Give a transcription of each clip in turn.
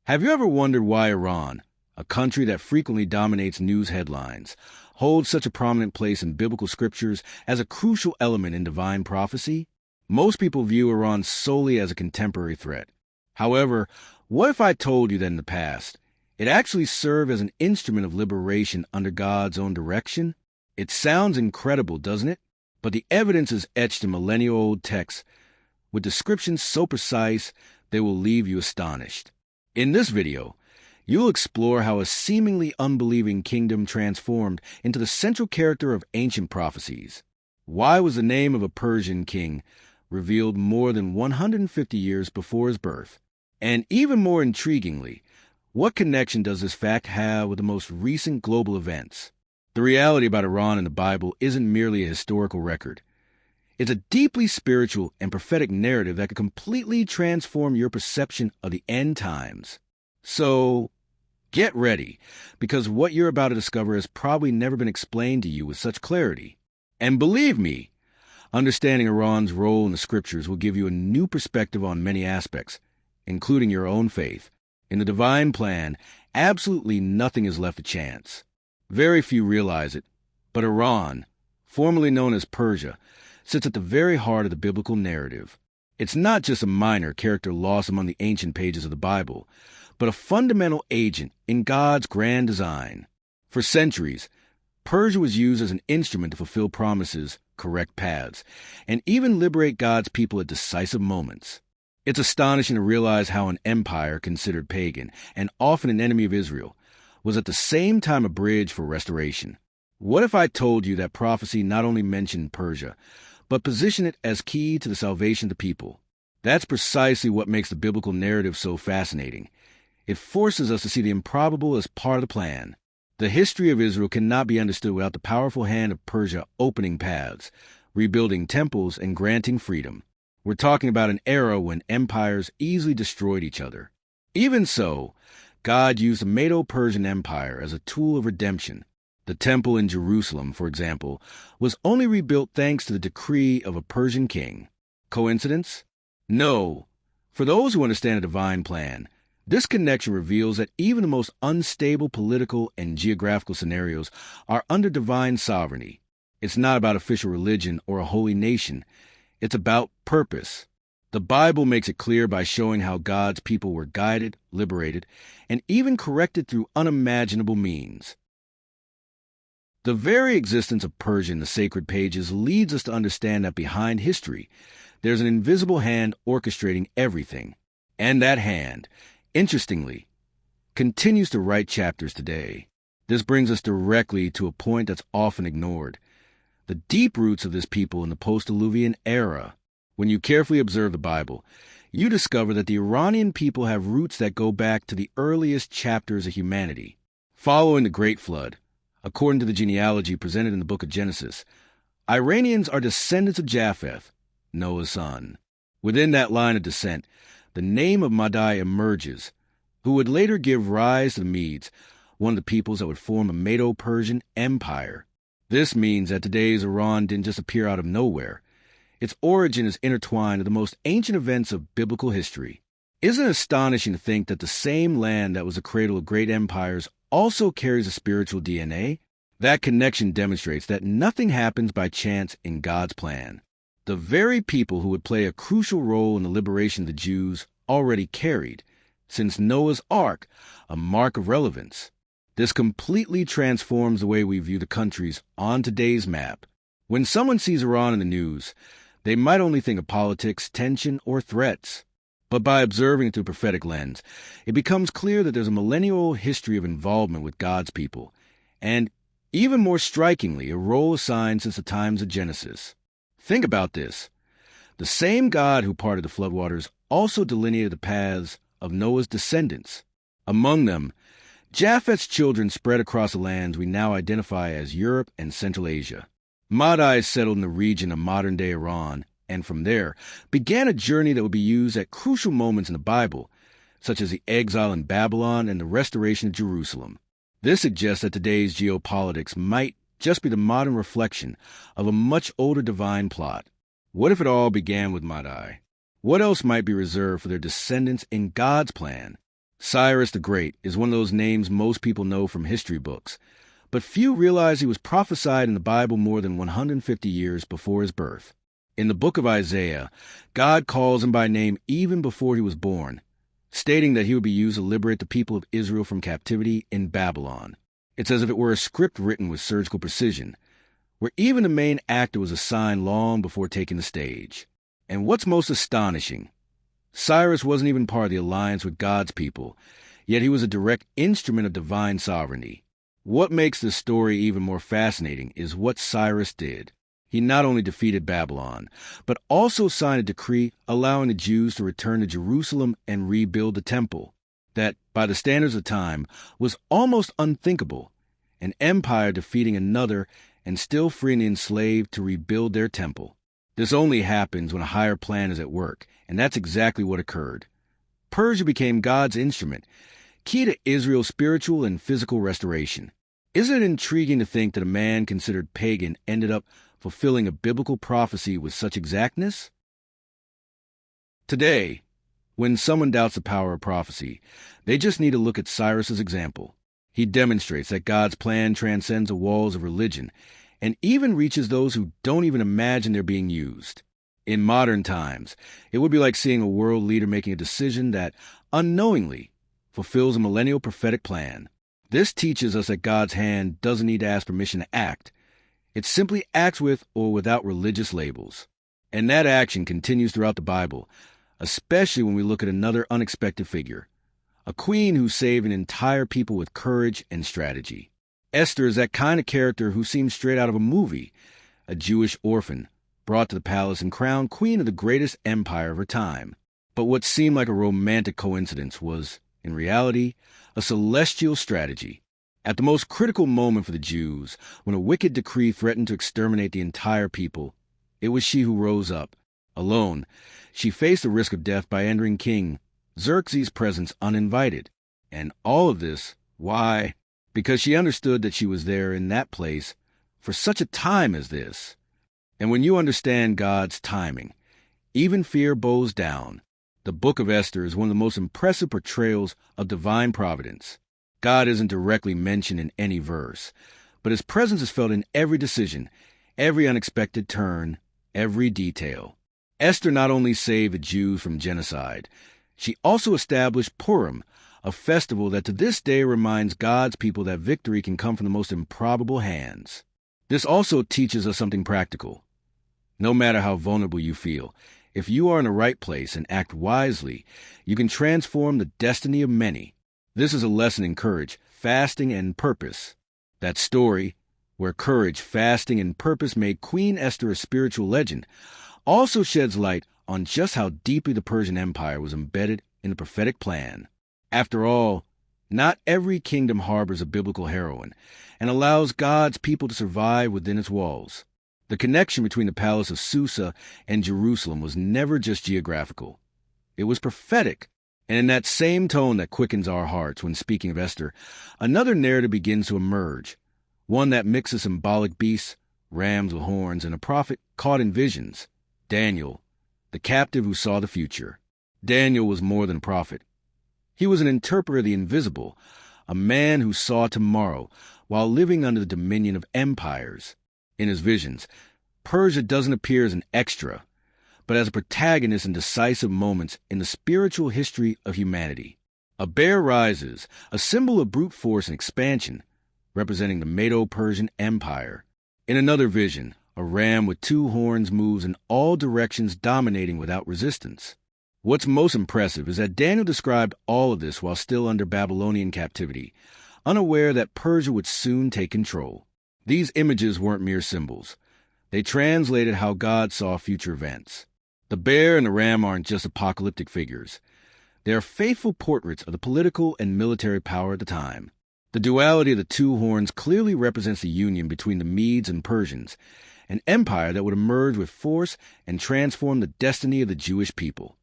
Have you ever wondered why Iran, a country that frequently dominates news headlines, holds such a prominent place in biblical scriptures as a crucial element in divine prophecy? Most people view Iran solely as a contemporary threat. However, what if I told you that in the past, it actually served as an instrument of liberation under God's own direction? It sounds incredible, doesn't it? But the evidence is etched in millennial-old texts with descriptions so precise they will leave you astonished. In this video, you'll explore how a seemingly unbelieving kingdom transformed into the central character of ancient prophecies. Why was the name of a Persian king revealed more than 150 years before his birth? And even more intriguingly, what connection does this fact have with the most recent global events? The reality about Iran in the Bible isn't merely a historical record. It's a deeply spiritual and prophetic narrative that could completely transform your perception of the end times. So, get ready, because what you're about to discover has probably never been explained to you with such clarity. And believe me, understanding Iran's role in the scriptures will give you a new perspective on many aspects, including your own faith. In the divine plan, absolutely nothing is left to chance. Very few realize it, but Iran, formerly known as Persia, sits at the very heart of the biblical narrative. It's not just a minor character lost among the ancient pages of the Bible, but a fundamental agent in God's grand design. For centuries, Persia was used as an instrument to fulfill promises, correct paths, and even liberate God's people at decisive moments. It's astonishing to realize how an empire considered pagan, and often an enemy of Israel, was at the same time a bridge for restoration. What if I told you that prophecy not only mentioned Persia, but positioned it as key to the salvation of the people? That's precisely what makes the biblical narrative so fascinating. It forces us to see the improbable as part of the plan. The history of Israel cannot be understood without the powerful hand of Persia opening paths, rebuilding temples, and granting freedom. We're talking about an era when empires easily destroyed each other. Even so, God used the Medo-Persian Empire as a tool of redemption. The temple in Jerusalem, for example, was only rebuilt thanks to the decree of a Persian king. Coincidence? No. For those who understand the divine plan, this connection reveals that even the most unstable political and geographical scenarios are under divine sovereignty. It's not about official religion or a holy nation. It's about purpose. The Bible makes it clear by showing how God's people were guided, liberated, and even corrected through unimaginable means. The very existence of Persia in the sacred pages leads us to understand that behind history, there's an invisible hand orchestrating everything. And that hand, interestingly, continues to write chapters today. This brings us directly to a point that's often ignored: the deep roots of this people in the post-Diluvian era. When you carefully observe the Bible, you discover that the Iranian people have roots that go back to the earliest chapters of humanity. Following the Great Flood, according to the genealogy presented in the book of Genesis, Iranians are descendants of Japheth, Noah's son. Within that line of descent, the name of Madai emerges, who would later give rise to the Medes, one of the peoples that would form a Medo-Persian empire. This means that today's Iran didn't just appear out of nowhere. Its origin is intertwined with the most ancient events of biblical history. Isn't it astonishing to think that the same land that was the cradle of great empires also carries a spiritual DNA? That connection demonstrates that nothing happens by chance in God's plan. The very people who would play a crucial role in the liberation of the Jews already carried, since Noah's Ark, a mark of relevance. This completely transforms the way we view the countries on today's map. When someone sees Iran in the news, they might only think of politics, tension, or threats. But by observing through a prophetic lens, it becomes clear that there's a millennial history of involvement with God's people, and, even more strikingly, a role assigned since the times of Genesis. Think about this. The same God who parted the floodwaters also delineated the paths of Noah's descendants. Among them, Japheth's children spread across the lands we now identify as Europe and Central Asia. Madai settled in the region of modern-day Iran, and from there began a journey that would be used at crucial moments in the Bible, such as the exile in Babylon and the restoration of Jerusalem. This suggests that today's geopolitics might just be the modern reflection of a much older divine plot. What if it all began with Madai? What else might be reserved for their descendants in God's plan? Cyrus the Great is one of those names most people know from history books, but few realize he was prophesied in the Bible more than 150 years before his birth. In the book of Isaiah, God calls him by name even before he was born, stating that he would be used to liberate the people of Israel from captivity in Babylon. It's as if it were a script written with surgical precision, where even the main actor was assigned long before taking the stage. And what's most astonishing, Cyrus wasn't even part of the alliance with God's people, yet he was a direct instrument of divine sovereignty. What makes this story even more fascinating is what Cyrus did. He not only defeated Babylon, but also signed a decree allowing the Jews to return to Jerusalem and rebuild the temple. That, by the standards of the time, was almost unthinkable. An empire defeating another and still freeing the enslaved to rebuild their temple. This only happens when a higher plan is at work, and that's exactly what occurred. Persia became God's instrument, key to Israel's spiritual and physical restoration. Isn't it intriguing to think that a man considered pagan ended up fulfilling a biblical prophecy with such exactness? Today, when someone doubts the power of prophecy, they just need to look at Cyrus's example. He demonstrates that God's plan transcends the walls of religion and even reaches those who don't even imagine they're being used. In modern times, it would be like seeing a world leader making a decision that, unknowingly, fulfills a millennial prophetic plan. This teaches us that God's hand doesn't need to ask permission to act. It simply acts with or without religious labels. And that action continues throughout the Bible, especially when we look at another unexpected figure, a queen who saved an entire people with courage and strategy. Esther is that kind of character who seems straight out of a movie, a Jewish orphan, brought to the palace and crowned queen of the greatest empire of her time. But what seemed like a romantic coincidence was, in reality, a celestial strategy. At the most critical moment for the Jews, when a wicked decree threatened to exterminate the entire people, it was she who rose up. Alone, she faced the risk of death by entering King Xerxes' presence uninvited. And all of this, why? Because she understood that she was there in that place for such a time as this. And when you understand God's timing, even fear bows down. The book of Esther is one of the most impressive portrayals of divine providence. God isn't directly mentioned in any verse, but his presence is felt in every decision, every unexpected turn, every detail. Esther not only saved the Jews from genocide, she also established Purim, a festival that to this day reminds God's people that victory can come from the most improbable hands. This also teaches us something practical. No matter how vulnerable you feel, if you are in the right place and act wisely, you can transform the destiny of many. This is a lesson in courage, fasting, and purpose. That story, where courage, fasting, and purpose made Queen Esther a spiritual legend, also sheds light on just how deeply the Persian Empire was embedded in the prophetic plan. After all, not every kingdom harbors a biblical heroine and allows God's people to survive within its walls. The connection between the palace of Susa and Jerusalem was never just geographical. It was prophetic. And in that same tone that quickens our hearts when speaking of Esther, another narrative begins to emerge, one that mixes symbolic beasts, rams with horns, and a prophet caught in visions, Daniel, the captive who saw the future. Daniel was more than a prophet. He was an interpreter of the invisible, a man who saw tomorrow while living under the dominion of empires. In his visions, Persia doesn't appear as an extra, but as a protagonist in decisive moments in the spiritual history of humanity. A bear rises, a symbol of brute force and expansion, representing the Medo-Persian Empire. In another vision, a ram with two horns moves in all directions, dominating without resistance. What's most impressive is that Daniel described all of this while still under Babylonian captivity, unaware that Persia would soon take control. These images weren't mere symbols. They translated how God saw future events. The bear and the ram aren't just apocalyptic figures. They are faithful portraits of the political and military power at the time. The duality of the two horns clearly represents the union between the Medes and Persians, an empire that would emerge with force and transform the destiny of the Jewish people.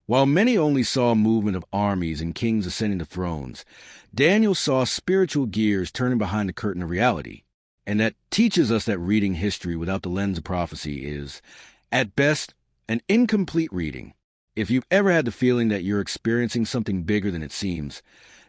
While many only saw a movement of armies and kings ascending to thrones, Daniel saw spiritual gears turning behind the curtain of reality. And that teaches us that reading history without the lens of prophecy is, at best, an incomplete reading. If you've ever had the feeling that you're experiencing something bigger than it seems,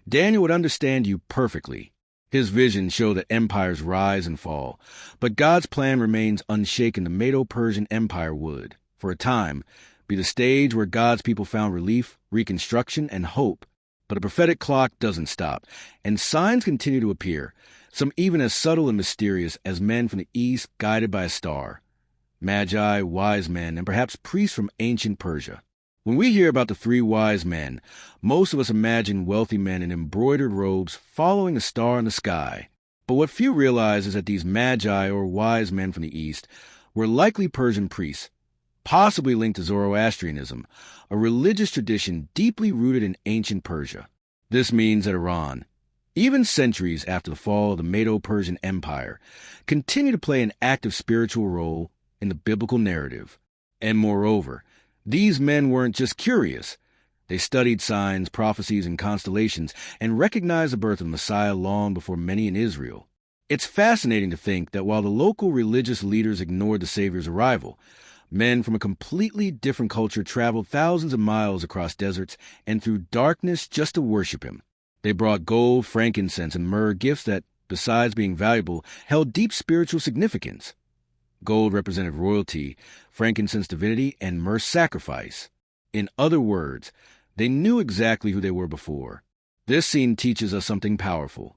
Daniel would understand you perfectly. His visions show that empires rise and fall, but God's plan remains unshaken. The Medo-Persian Empire would, for a time, be the stage where God's people found relief, reconstruction, and hope. But a prophetic clock doesn't stop, and signs continue to appear, some even as subtle and mysterious as men from the east guided by a star, magi, wise men, and perhaps priests from ancient Persia. When we hear about the three wise men, most of us imagine wealthy men in embroidered robes following a star in the sky. But what few realize is that these magi or wise men from the east were likely Persian priests, possibly linked to Zoroastrianism, a religious tradition deeply rooted in ancient Persia. This means that Iran, even centuries after the fall of the Medo-Persian Empire, continued to play an active spiritual role in the biblical narrative. And moreover, these men weren't just curious. They studied signs, prophecies, and constellations and recognized the birth of Messiah long before many in Israel. It's fascinating to think that while the local religious leaders ignored the Savior's arrival, men from a completely different culture traveled thousands of miles across deserts and through darkness just to worship him. They brought gold, frankincense, and myrrh, gifts that, besides being valuable, held deep spiritual significance. Gold represented royalty, frankincense divinity, and myrrh sacrifice. In other words, they knew exactly who they were before. This scene teaches us something powerful.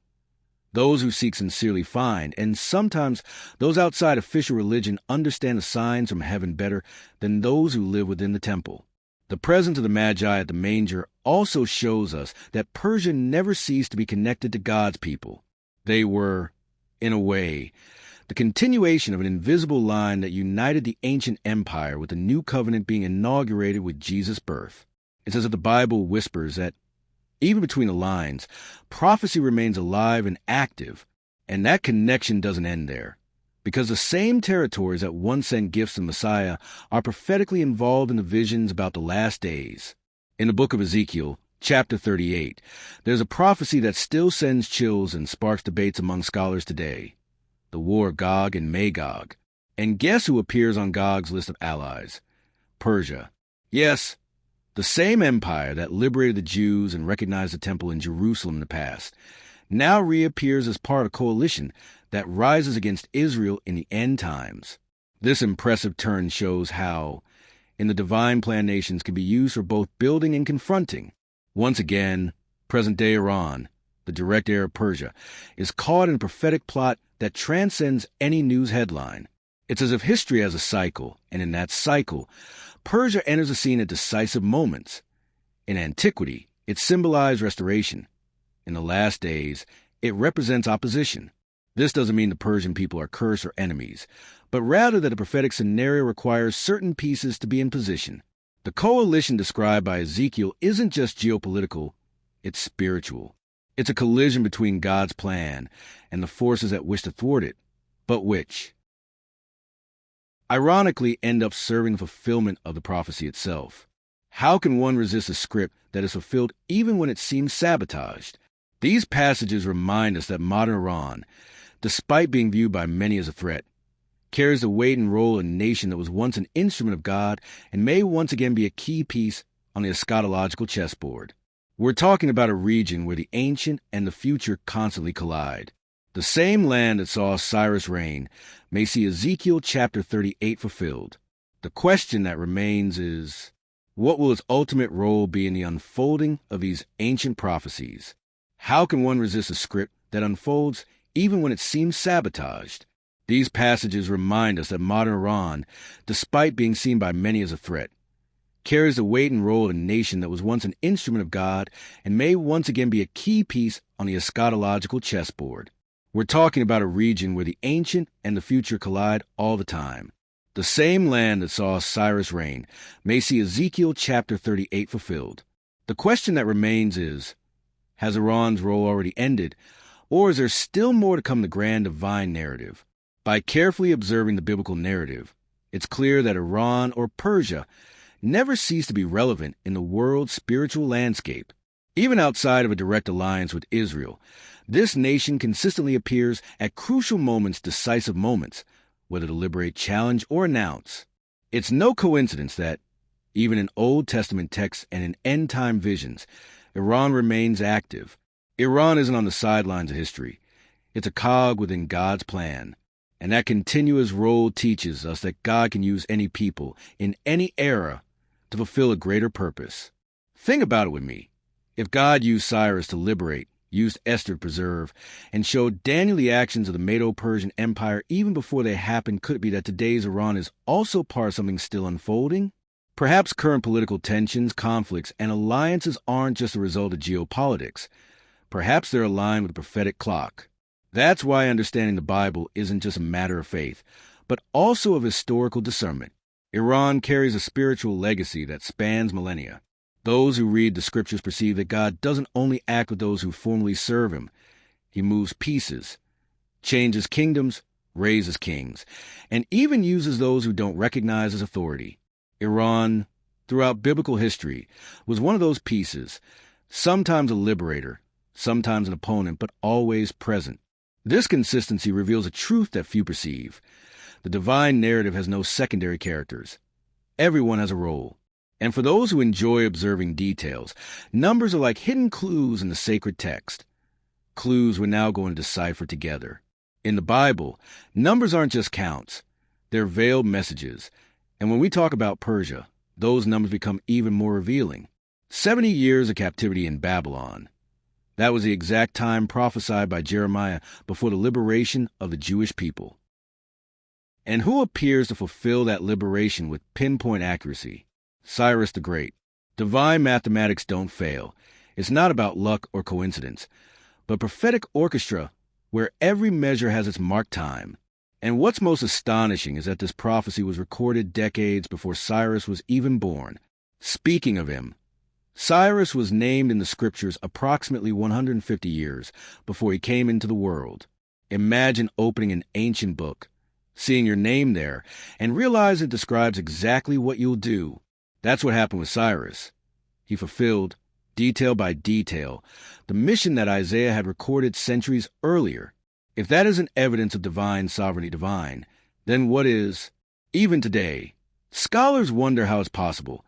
Those who seek sincerely find, and sometimes those outside official religion understand the signs from heaven better than those who live within the temple. The presence of the Magi at the manger also shows us that Persia never ceased to be connected to God's people. They were, in a way, the continuation of an invisible line that united the ancient empire with the new covenant being inaugurated with Jesus' birth. It's as if the Bible whispers that, even between the lines, prophecy remains alive and active, and that connection doesn't end there. Because the same territories that once sent gifts to Messiah are prophetically involved in the visions about the last days. In the book of Ezekiel, chapter 38, there's a prophecy that still sends chills and sparks debates among scholars today. The war of Gog and Magog. And guess who appears on Gog's list of allies? Persia. Yes, the same empire that liberated the Jews and recognized the temple in Jerusalem in the past, now reappears as part of a coalition that rises against Israel in the end times. This impressive turn shows how, in the divine plan, nations can be used for both building and confronting. Once again, present-day Iran, the direct heir of Persia, is caught in a prophetic plot that transcends any news headline. It's as if history has a cycle, and in that cycle, Persia enters the scene at decisive moments. In antiquity, it symbolized restoration. In the last days, it represents opposition. This doesn't mean the Persian people are cursed or enemies, but rather that a prophetic scenario requires certain pieces to be in position. The coalition described by Ezekiel isn't just geopolitical, it's spiritual. It's a collision between God's plan and the forces that wish to thwart it, but which, ironically, end up serving the fulfillment of the prophecy itself. How can one resist a script that is fulfilled even when it seems sabotaged? These passages remind us that modern Iran, despite being viewed by many as a threat, carries the weight and role in a nation that was once an instrument of God and may once again be a key piece on the eschatological chessboard. We're talking about a region where the ancient and the future constantly collide. The same land that saw Cyrus reign may see Ezekiel chapter 38 fulfilled. The question that remains is, what will its ultimate role be in the unfolding of these ancient prophecies? How can one resist a script that unfolds even when it seems sabotaged? These passages remind us that modern Iran, despite being seen by many as a threat, carries the weight and role in a nation that was once an instrument of God and may once again be a key piece on the eschatological chessboard. We're talking about a region where the ancient and the future collide all the time. The same land that saw Cyrus reign may see Ezekiel chapter 38 fulfilled. The question that remains is, has Iran's role already ended, or is there still more to come in the grand divine narrative? By carefully observing the biblical narrative, it's clear that Iran or Persia never ceased to be relevant in the world's spiritual landscape. Even outside of a direct alliance with Israel, this nation consistently appears at crucial moments, decisive moments, whether to liberate, challenge, or announce. It's no coincidence that, Even in Old Testament texts and in end-time visions, Iran remains active. Iran isn't on the sidelines of history. It's a cog within God's plan. And that continuous role teaches us that God can use any people in any era to fulfill a greater purpose. Think about it with me. If God used Cyrus to liberate, used Esther to preserve, and showed Daniel the actions of the Medo-Persian Empire even before they happened, could it be that today's Iran is also part of something still unfolding? Perhaps current political tensions, conflicts, and alliances aren't just a result of geopolitics. Perhaps they're aligned with the prophetic clock. That's why understanding the Bible isn't just a matter of faith, but also of historical discernment. Iran carries a spiritual legacy that spans millennia. Those who read the scriptures perceive that God doesn't only act with those who formally serve him. He moves pieces, changes kingdoms, raises kings, and even uses those who don't recognize his authority. Iran, throughout biblical history, was one of those pieces, sometimes a liberator, sometimes an opponent, but always present. This consistency reveals a truth that few perceive. The divine narrative has no secondary characters. Everyone has a role. And for those who enjoy observing details, numbers are like hidden clues in the sacred text. Clues we're now going to decipher together. In the Bible, numbers aren't just counts. They're veiled messages. And when we talk about Persia, those numbers become even more revealing. 70 years of captivity in Babylon. That was the exact time prophesied by Jeremiah before the liberation of the Jewish people. And who appears to fulfill that liberation with pinpoint accuracy? Cyrus the Great. Divine mathematics don't fail. It's not about luck or coincidence, but prophetic orchestra where every measure has its marked time. And what's most astonishing is that this prophecy was recorded decades before Cyrus was even born. Speaking of him, Cyrus was named in the scriptures approximately 150 years before he came into the world. Imagine opening an ancient book, seeing your name there, and realize it describes exactly what you'll do. That's what happened with Cyrus. He fulfilled, detail by detail, the mission that Isaiah had recorded centuries earlier. If that isn't evidence of divine sovereignty then what is? Even today, scholars wonder how it's possible.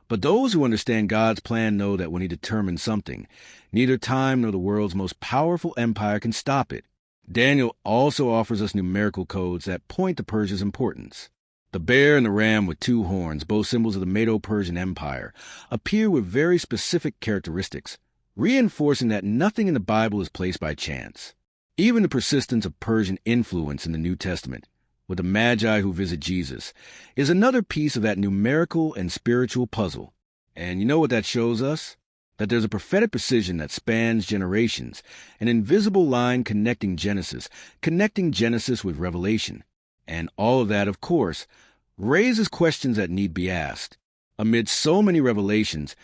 But those who understand God's plan know that when he determines something, neither time nor the world's most powerful empire can stop it. Daniel also offers us numerical codes that point to Persia's importance. The bear and the ram with two horns, both symbols of the Medo-Persian Empire, appear with very specific characteristics, reinforcing that nothing in the Bible is placed by chance. Even the persistence of Persian influence in the New Testament, with the Magi who visit Jesus, is another piece of that numerical and spiritual puzzle. And you know what that shows us? That there's a prophetic precision that spans generations, an invisible line connecting Genesis with Revelation. And all of that, of course, raises questions that need be asked. Amid so many revelations,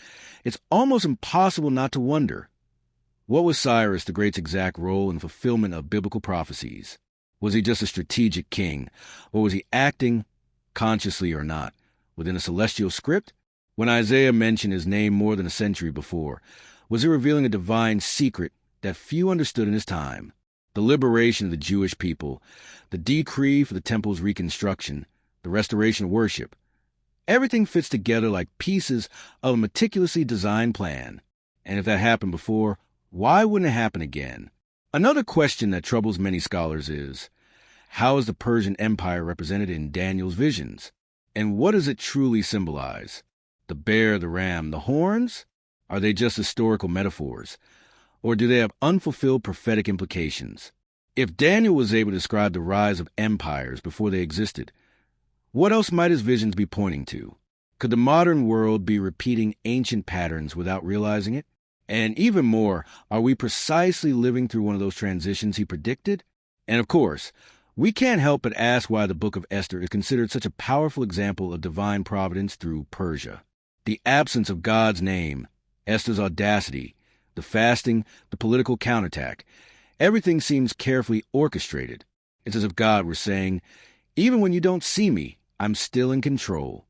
it's almost impossible not to wonder, what was Cyrus the Great's exact role in fulfillment of biblical prophecies? Was he just a strategic king, or was he acting, consciously or not, within a celestial script? When Isaiah mentioned his name more than a century before, was he revealing a divine secret that few understood in his time? The liberation of the Jewish people, the decree for the temple's reconstruction, the restoration of worship. Everything fits together like pieces of a meticulously designed plan. And if that happened before, why wouldn't it happen again? Another question that troubles many scholars is, how is the Persian Empire represented in Daniel's visions? And what does it truly symbolize? The bear, the ram, the horns? Are they just historical metaphors? Or do they have unfulfilled prophetic implications? If Daniel was able to describe the rise of empires before they existed, what else might his visions be pointing to? Could the modern world be repeating ancient patterns without realizing it? And even more, are we precisely living through one of those transitions he predicted? And of course, we can't help but ask why the book of Esther is considered such a powerful example of divine providence through Persia. The absence of God's name, Esther's audacity, the fasting, the political counterattack, everything seems carefully orchestrated. It's as if God were saying, even when you don't see me, I'm still in control.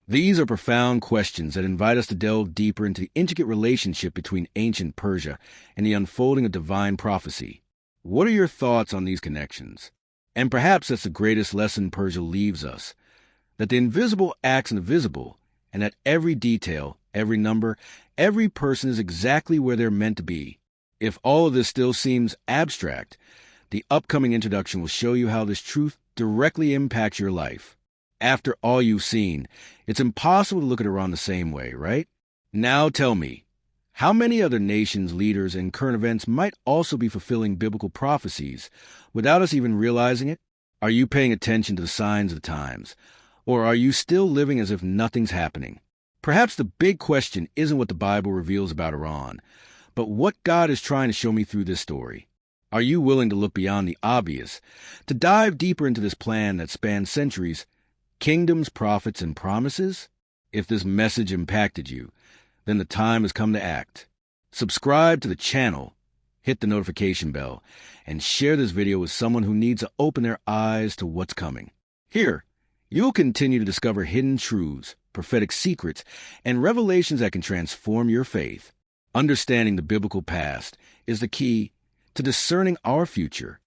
These are profound questions that invite us to delve deeper into the intricate relationship between ancient Persia and the unfolding of divine prophecy. What are your thoughts on these connections? And perhaps that's the greatest lesson Persia leaves us, that the invisible acts in the visible, and that every detail, every number, every person is exactly where they're meant to be. If all of this still seems abstract, the upcoming introduction will show you how this truth directly impacts your life. After all you've seen, it's impossible to look at Iran the same way, right? Now tell me, how many other nations, leaders, and current events might also be fulfilling biblical prophecies without us even realizing it? Are you paying attention to the signs of the times? Or are you still living as if nothing's happening? Perhaps the big question isn't what the Bible reveals about Iran, but what God is trying to show me through this story. Are you willing to look beyond the obvious, to dive deeper into this plan that spans centuries, kingdoms, prophets, and promises? If this message impacted you, then the time has come to act. Subscribe to the channel, hit the notification bell, and share this video with someone who needs to open their eyes to what's coming. Here, you'll continue to discover hidden truths, prophetic secrets, and revelations that can transform your faith. Understanding the biblical past is the key to discerning our future